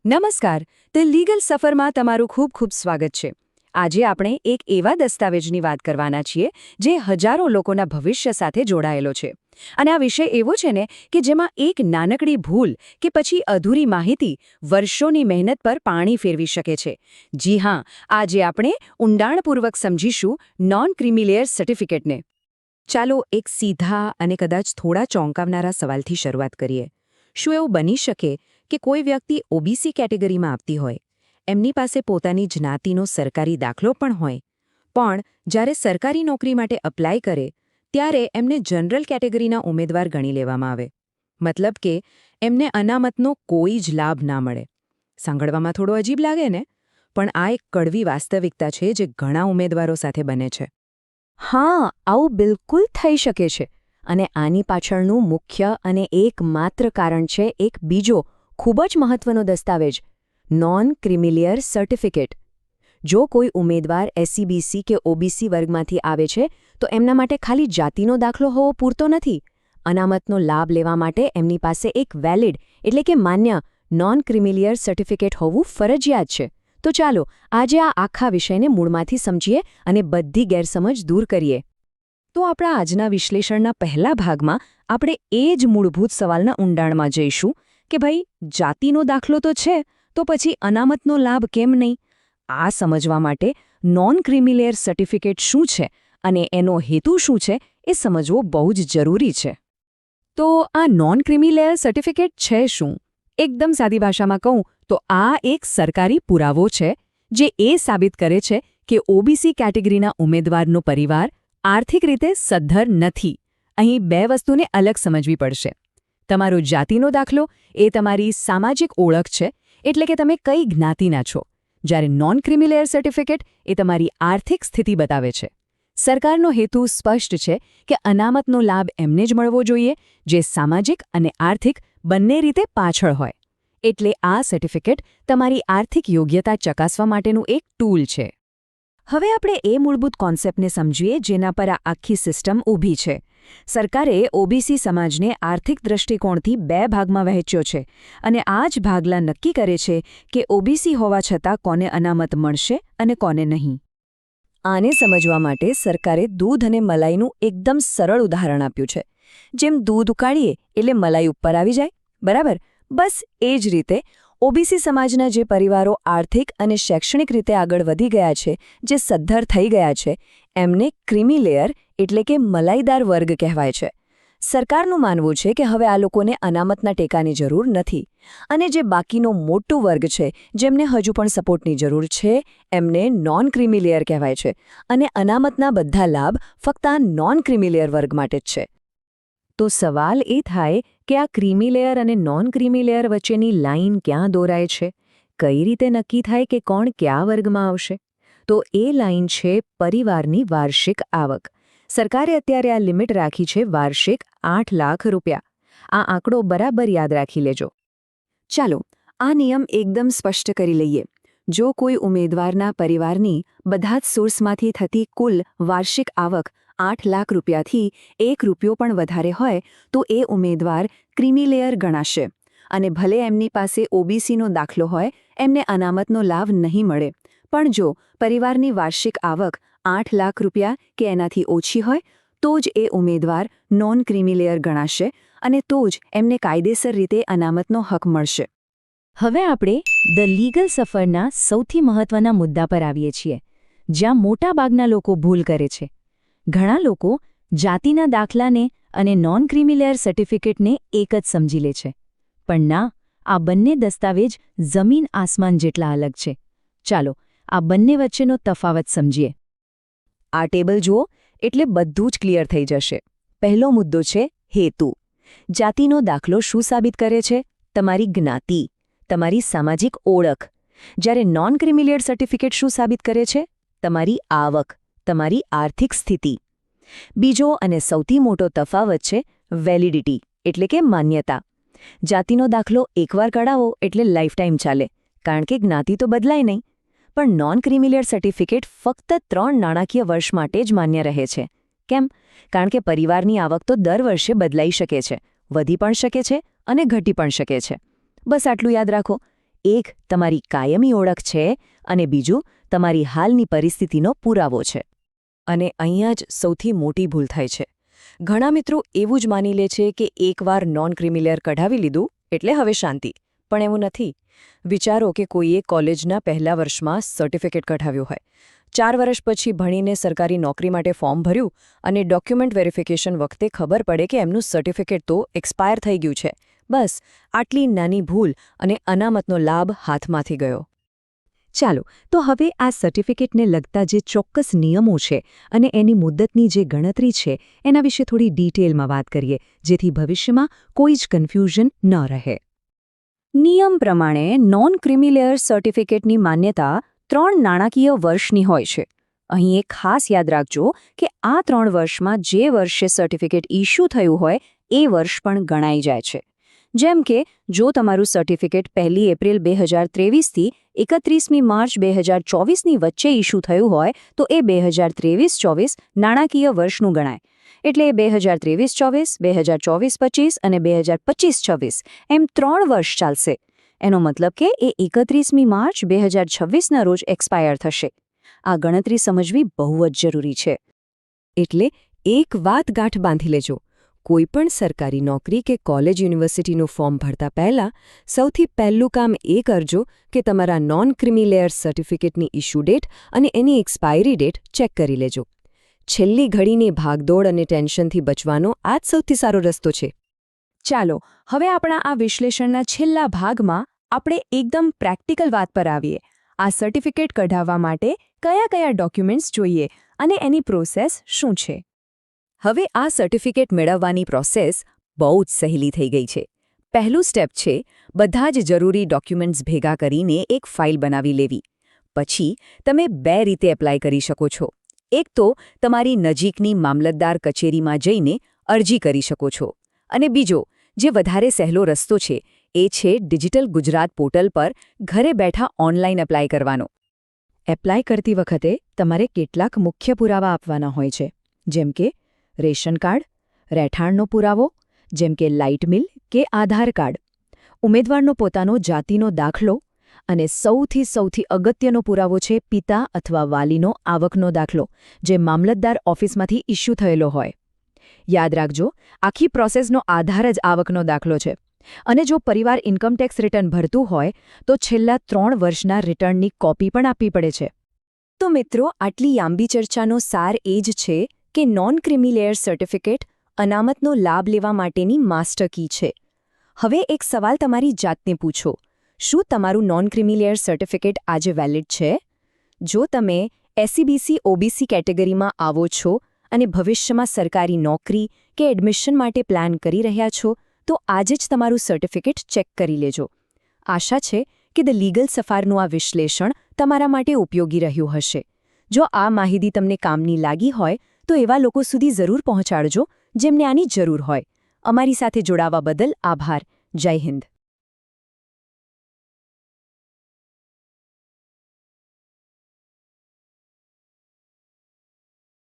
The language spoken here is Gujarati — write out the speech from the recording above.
નમસ્કાર, ધ લીગલ સફરમાં તમારું ખૂબ ખૂબ સ્વાગત છે. આજે આપણે એક એવા દસ્તાવેજની વાત કરવાના છીએ જે હજારો લોકોના ભવિષ્ય સાથે જોડાયેલો છે. અને આ વિષય એવો છે ને કે જેમાં એક નાનકડી ભૂલ કે પછી અધૂરી માહિતી વર્ષોની મહેનત પર પાણી ફેરવી શકે છે. જી હા, આજે આપણે ઊંડાણપૂર્વક સમજીશું નોન ક્રિમિલેયર સર્ટિફિકેટને. ચાલો એક સીધા અને કદાચ થોડા ચોંકાવનારા સવાલથી શરૂઆત કરીએ. શું એવું બની શકે કે કોઈ વ્યક્તિ ઓબીસી કેટેગરીમાં આવતી હોય, એમની પાસે પોતાની જ્ઞાતિનો સરકારી દાખલો પણ હોય, પણ જ્યારે સરકારી નોકરી માટે અપ્લાય કરે ત્યારે એમને જનરલ કેટેગરીના ઉમેદવાર ગણી લેવામાં આવે? મતલબ કે એમને અનામતનો કોઈ જ લાભ ના મળે. સાંભળવામાં થોડો અજીબ લાગે ને? પણ આ એક કડવી વાસ્તવિકતા છે જે ઘણા ઉમેદવારો સાથે બને છે. હા, આવું બિલકુલ થઈ શકે છે. અને આની પાછળનું મુખ્ય અને એકમાત્ર કારણ છે એક બીજો ખૂબ જ મહત્વનો દસ્તાવેજ, નોન ક્રિમિલેયર સર્ટિફિકેટ. જો કોઈ ઉમેદવાર એસસીબીસી કે ઓબીસી વર્ગમાંથી આવે છે તો એમના માટે ખાલી જાતિનો દાખલો હોવો પૂરતો નથી. અનામતનો લાભ લેવા માટે એમની પાસે એક વેલિડ એટલે કે માન્ય નોન ક્રિમિલેયર સર્ટિફિકેટ હોવું ફરજિયાત છે. તો ચાલો આજે આ આખા વિષયને મૂળમાંથી સમજીએ અને બધી ગેરસમજ દૂર કરીએ. તો આપણા આજના વિશ્લેષણના પહેલા ભાગમાં આપણે એ જ મૂળભૂત સવાલના ઊંડાણમાં જઈશું કે ભાઈ, જાતિનો દાખલો તો છે, તો પછી અનામતનો લાભ કેમ નહીં? આ સમજવા માટે નોન ક્રિમિલેયર સર્ટિફિકેટ શું છે અને એનો હેતુ શું છે એ સમજવો બહુ જ જરૂરી છે. તો આ નોન ક્રિમિલેયર સર્ટિફિકેટ છે શું? એકદમ સાદી ભાષામાં કહું તો આ એક સરકારી પુરાવો છે જે એ સાબિત કરે છે કે ઓબીસી કેટેગરીના ઉમેદવારનો પરિવાર આર્થિક રીતે સદ્ધર નથી. અહીં બે વસ્તુને અલગ સમજવી પડશે. તમારો જાતિનો દાખલો એ તમારી સામાજિક ઓળખ છે, એટલે કે તમે કઈ જ્ઞાતિના છો, જ્યારે નોન ક્રિમિલેયર સર્ટિફિકેટ એ તમારી આર્થિક સ્થિતિ બતાવે છે. સરકારનો હેતુ સ્પષ્ટ છે કે અનામતનો લાભ એમને જ મળવો જોઈએ જે સામાજિક અને આર્થિક બંને રીતે પાછળ હોય. એટલે આ સર્ટિફિકેટ તમારી આર્થિક યોગ્યતા ચકાસવા માટેનું એક ટૂલ છે. હવે આપણે એ મૂળભૂત કોન્સેપ્ટને સમજીએ જેના પર આ આખી સિસ્ટમ ઊભી છે. સરકારે ઓબીસી સમાજને આર્થિક દૃષ્ટિકોણથી બે ભાગમાં વહેંચ્યો છે અને આ જ ભાગલા નક્કી કરે છે કે ઓબીસી હોવા છતાં કોને અનામત મળશે અને કોને નહીં. આને સમજવા માટે સરકારે દૂધ અને મલાઈનું એકદમ સરળ ઉદાહરણ આપ્યું છે. જેમ દૂધ ઉકાળીએ એટલે મલાઈ ઉપર આવી જાય, બરાબર? બસ એ જ રીતે ઓબીસી સમાજના જે પરિવારો આર્થિક અને શૈક્ષણિક રીતે આગળ વધી ગયા છે, જે સદ્ધર થઈ ગયા છે, એમને ક્રિમિલેયર એટલે કે મલાઈદાર વર્ગ કહેવાય છે. સરકારનું માનવું છે કે હવે આ લોકોને અનામતના ટેકાની જરૂર નથી અને જે બાકીનો મોટો વર્ગ છે જેમને હજુ પણ સપોર્ટની જરૂર છે એમને નોન ક્રિમિલેયર કહેવાય છે અને અનામતના બધા લાભ ફક્ત આ નોન ક્રિમિલેયર વર્ગ માટે જ છે. તો સવાલ એ થાય કે આ ક્રિમિલેયર અને નોન ક્રિમિલેયર વચ્ચેની લાઇન ક્યાં દોરાય છે? કઈ રીતે નક્કી થાય કે કોણ કયા વર્ગમાં આવશે? તો એ લાઇન છે પરિવારની વાર્ષિક આવક. સરકારે અત્યારે આ લિમિટ રાખી છે વાર્ષિક 8 લાખ રૂપિયા. આ આંકડો બરાબર યાદ રાખી લેજો. ચાલો આ નિયમ એકદમ સ્પષ્ટ કરી લઈએ. જો કોઈ ઉમેદવારના પરિવારની બધા જ સોર્સમાંથી થતી કુલ વાર્ષિક આવક 8 લાખ રૂપિયાથી 1 રૂપિયો પણ વધારે હોય તો એ ઉમેદવાર ક્રિમિલેયર ગણાશે અને ભલે એમની પાસે ઓબીસીનો દાખલો હોય, એમને અનામતનો લાભ નહીં મળે. પણ જો પરિવારની વાર્ષિક આવક 8 લાખ રૂપિયા કે એનાથી ઓછી હોય તો જ એ ઉમેદવાર નોન ક્રિમિલેયર ગણાશે અને તો જ એમને કાયદેસર રીતે અનામતનો હક મળશે. હવે આપણે ધ લીગલ સફરના સૌથી મહત્વના મુદ્દા પર આવીએ છીએ, જ્યાં મોટાભાગના લોકો ભૂલ કરે છે. ઘણા લોકો જાતિના દાખલાને અને નોન ક્રિમિલેયર સર્ટિફિકેટને એક જ સમજી લે છે. પણ ના, આ બંને દસ્તાવેજ જમીન આસમાન જેટલા અલગ છે. ચાલો આ બંને વચ્ચેનો તફાવત સમજીએ. આ ટેબલ જુઓ એટલે બધું જ ક્લિયર થઈ જશે. પહેલો મુદ્દો છે હેતુ. જાતિનો દાખલો શું સાબિત કરે છે? તમારી જ્ઞાતિ, તમારી સામાજિક ઓળખ. જ્યારે નોન ક્રિમિલેયર સર્ટિફિકેટ શું સાબિત કરે છે? તમારી આવક, તમારી આર્થિક સ્થિતિ. બીજો અને સૌથી મોટો તફાવત છે વેલિડિટી એટલે કે માન્યતા. જાતિનો દાખલો એકવાર કઢાવો એટલે લાઈફટાઈમ ચાલે, કારણ કે જ્ઞાતિ તો બદલાય નહીં. પણ નોન ક્રિમિલેયર સર્ટિફિકેટ ફક્ત 3 નાણાકીય વર્ષ માટે જ માન્ય રહે છે. કેમ? કારણ કે પરિવારની આવક તો દર વર્ષે બદલાઈ શકે છે, વધી પણ શકે છે અને ઘટી પણ શકે છે. બસ આટલું યાદ રાખો. એક તમારી કાયમી ઓળખ છે અને બીજું તમારી હાલની પરિસ્થિતિનો પુરાવો છે. અને અહીંયા જ સૌથી મોટી ભૂલ થાય છે. ઘણા મિત્રો એવું જ માની લે છે કે એકવાર નોન ક્રિમિલેયર કઢાવી લીધું એટલે હવે શાંતિ. પણ એવું નથી. વિચારો કે કોઈએ કોલેજના પહેલા વર્ષમાં સર્ટિફિકેટ કઢાવ્યું હોય, 4 વર્ષ પછી ભણીને સરકારી નોકરી માટે ફોર્મ ભર્યું અને ડોક્યુમેન્ટ વેરિફિકેશન વખતે ખબર પડે કે એમનું સર્ટિફિકેટ તો એક્સપાયર થઈ ગયું છે. બસ આટલી નાની ભૂલ અને અનામતનો લાભ હાથમાંથી ગયો. ચાલો તો હવે આ સર્ટિફિકેટને લગતા જે ચોક્કસ નિયમો છે અને એની મુદ્દતની જે ગણતરી છે એના વિશે થોડી ડિટેલમાં વાત કરીએ, જેથી ભવિષ્યમાં કોઈ જ કન્ફ્યુઝન ન રહે. નિયમ પ્રમાણે નોન ક્રિમિલેયર સર્ટિફિકેટની માન્યતા 3 નાણાકીય વર્ષની હોય છે. અહીં એક ખાસ યાદ રાખજો કે આ 3 વર્ષમાં જે વર્ષે સર્ટિફિકેટ ઇશ્યુ થયું હોય એ વર્ષ પણ ગણાઈ જાય છે. જેમ કે જો તમારું સર્ટિફિકેટ 1 એપ્રિલ 2023થી 31મી માર્ચ 2024ની વચ્ચે ઇશ્યુ થયું હોય તો એ 2023-24 નાણાકીય વર્ષનું ગણાય. એટલે 2023-24, 2024-25 અને 2025-26 એમ 3 વર્ષ ચાલશે. એનો મતલબ કે એ 31મી માર્ચ 2026ના રોજ એક્સપાયર થશે. આ ગણતરી સમજવી બહુ જ જરૂરી છે. એટલે એક વાત ગાંઠ બાંધી લેજો. કોઈપણ સરકારી નોકરી કે કોલેજ યુનિવર્સિટીનું ફોર્મ ભરતા પહેલાં સૌથી પહેલું કામ એ કરજો કે તમારા નોન ક્રિમિલેયર સર્ટિફિકેટની ઇશ્યુ ડેટ અને એની એક્સપાયરી ડેટ ચેક કરી લેજો. છેલ્લી ઘડીની ભાગદોડ અને ટેન્શનથી બચવાનો આ જ સૌથી સારો રસ્તો છે. ચાલો હવે આપણા આ વિશ્લેષણના છેલ્લા ભાગમાં આપણે એકદમ પ્રેક્ટિકલ વાત પર આવીએ. આ સર્ટિફિકેટ કઢાવવા માટે કયા કયા ડોક્યુમેન્ટ્સ જોઈએ અને એની પ્રોસેસ શું છે? હવે આ સર્ટિફિકેટ મેળવવાની પ્રોસેસ બહુ જ સહેલી થઈ ગઈ છે. પહેલું સ્ટેપ છે બધા જ જરૂરી ડોક્યુમેન્ટ્સ ભેગા કરીને એક ફાઇલ બનાવી લેવી. પછી તમે 2 રીતે એપ્લાય કરી શકો છો. એક તો તમારી નજીકની મામલતદાર કચેરીમાં જઈને અરજી કરી શકો છો અને બીજો જે વધારે સહેલો રસ્તો છે એ છે ડિજિટલ ગુજરાત પોર્ટલ પર ઘરે બેઠા ઓનલાઈન એપ્લાય કરવાનો. એપ્લાય કરતી વખતે તમારે કેટલાક મુખ્ય પુરાવા આપવાના હોય છે, જેમ કે રેશન કાર્ડ, રહેઠાણનો પુરાવો જેમ કે લાઇટ બિલ કે આધાર કાર્ડ, ઉમેદવારનો પોતાનો જાતિનો દાખલો અને સૌથી અગત્યનો પુરાવો છે પિતા અથવા વાલીનો આવકનો દાખલો, જે મામલતદાર ઓફિસમાંથી ઇશ્યુ થયેલો હોય. યાદ રાખજો, આખી પ્રોસેસનો આધાર જ આવકનો દાખલો છે. અને જો પરિવાર ઇન્કમટેક્સ રિટર્ન ભરતું હોય તો છેલ્લા 3 વર્ષના રિટર્નની કોપી પણ આપવી પડે છે. તો મિત્રો, આટલી લાંબી ચર્ચાનો સાર એ જ છે કે નોન ક્રિમિલેયર સર્ટિફિકેટ અનામતનો લાભ લેવા માટેની માસ્ટર કી છે. હવે એક સવાલ તમારી જાતને પૂછો, શું તમારું નોન ક્રિમિલેયર સર્ટિફિકેટ આજે વેલિડ છે? જો તમે SCBC-OBC કેટેગરીમાં આવો છો અને ભવિષ્યમાં સરકારી નોકરી કે એડમિશન માટે પ્લાન કરી રહ્યા છો તો આજે જ તમારું સર્ટિફિકેટ ચેક કરી લેજો. આશા છે કે ધ લીગલ સફારનું આ વિશ્લેષણ તમારા માટે ઉપયોગી રહ્યું હશે. જો આ માહિતી તમને કામની લાગી હોય તો એવા લોકો સુધી જરૂર પહોંચાડજો જેમને આની જરૂર હોય. અમારી સાથે જોડાવા બદલ આભાર. જય હિન્દ.